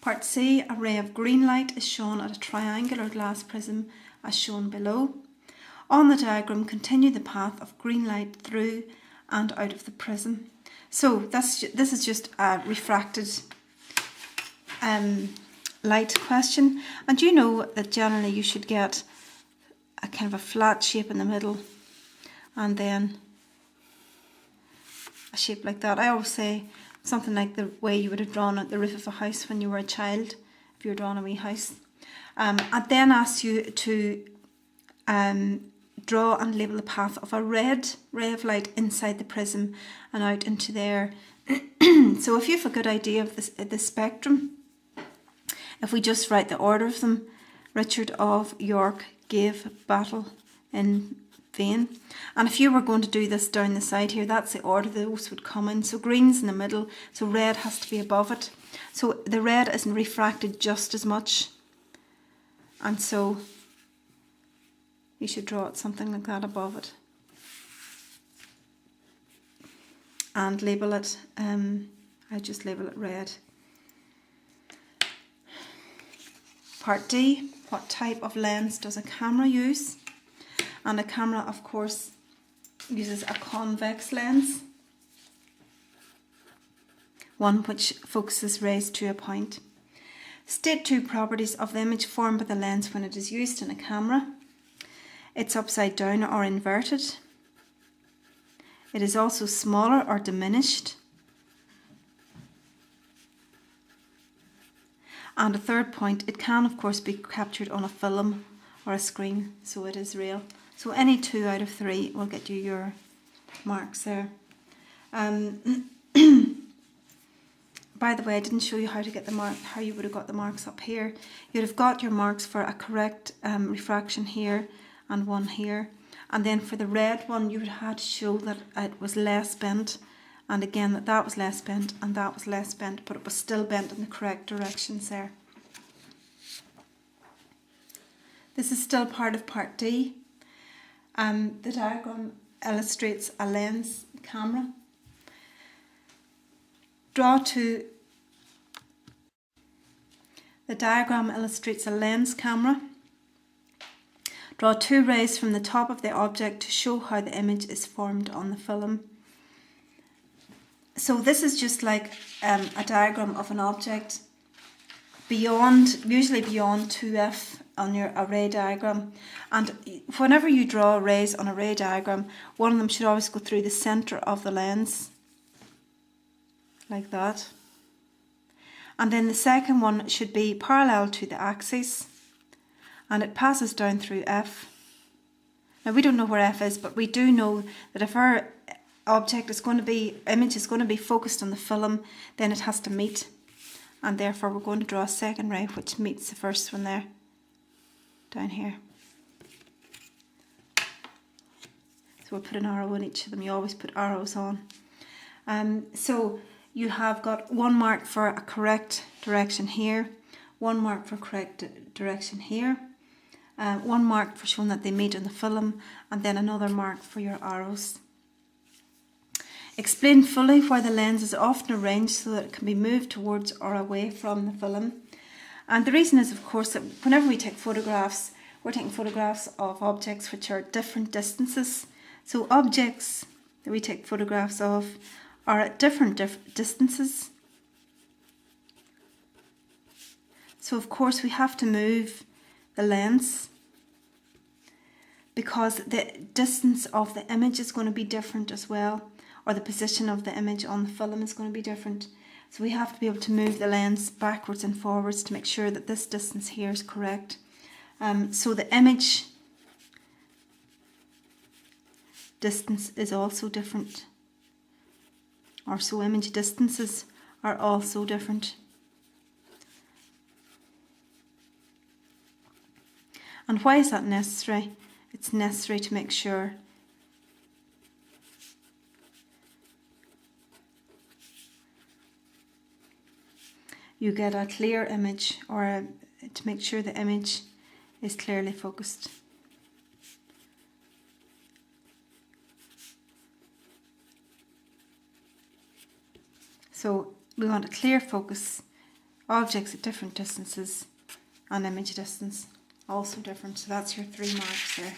Part C, a ray of green light is shown at a triangular glass prism as shown below. On the diagram, continue the path of green light through and out of the prism. So this is just a refracted light question, and you know that generally you should get a kind of a flat shape in the middle and then a shape like that. I always say something like the way you would have drawn at the roof of a house when you were a child, if you were drawing a wee house. I'd then ask you to draw and label the path of a red ray of light inside the prism and out into there. So if you have a good idea of the spectrum, if we just write the order of them: Richard of York gave battle in vain. And if you were going to do this down the side here, that's the order those would come in. So green's in the middle, so red has to be above it. So the red isn't refracted just as much, and so you should draw it something like that above it and label it. I just label it red. Part D, what type of lens does a camera use? And a camera, of course, uses a convex lens, one which focuses rays to a point. State 2 properties of the image formed by the lens when it is used in a camera. It's upside down or inverted. It is also smaller or diminished. And a third point, it can of course be captured on a film or a screen, so it is real. So any 2 out of 3 will get you your marks there. By the way, I didn't show you how to get the mark, how you would have got the marks up here. You'd have got your marks for a correct refraction here and one here. And then for the red one, you would have had to show that it was less bent. And again, that was less bent and that was less bent, but it was still bent in the correct directions there. This is still part of Part D. The diagram illustrates a lens camera. The diagram illustrates a lens camera. Draw 2 rays from the top of the object to show how the image is formed on the film. So this is just like a diagram of an object usually beyond 2f on your array diagram. And whenever you draw rays on a ray diagram, one of them should always go through the centre of the lens, like that. And then the second one should be parallel to the axis, and it passes down through f. Now we don't know where f is, but we do know that if our image is going to be focused on the film, then it has to meet, and therefore we're going to draw a second ray which meets the first one there, down here. So we'll put an arrow in each of them. You always put arrows on. So you have got 1 mark for a correct direction here, 1 mark for correct direction here, 1 mark for showing that they meet on the film, and then another mark for your arrows. Explain fully why the lens is often arranged so that it can be moved towards or away from the film. And the reason is, of course, that whenever we take photographs, we're taking photographs of objects which are at different distances. So objects that we take photographs of are at different distances. So of course we have to move the lens because the distance of the image is going to be different as well, or the position of the image on the film is going to be different. So we have to be able to move the lens backwards and forwards to make sure that this distance here is correct. So the image distance is also different, or so image distances are also different. And why is that necessary? It's necessary to make sure you get a clear image, or to make sure the image is clearly focused. So we want a clear focus objects at different distances and image distance also different. So that's your 3 marks there.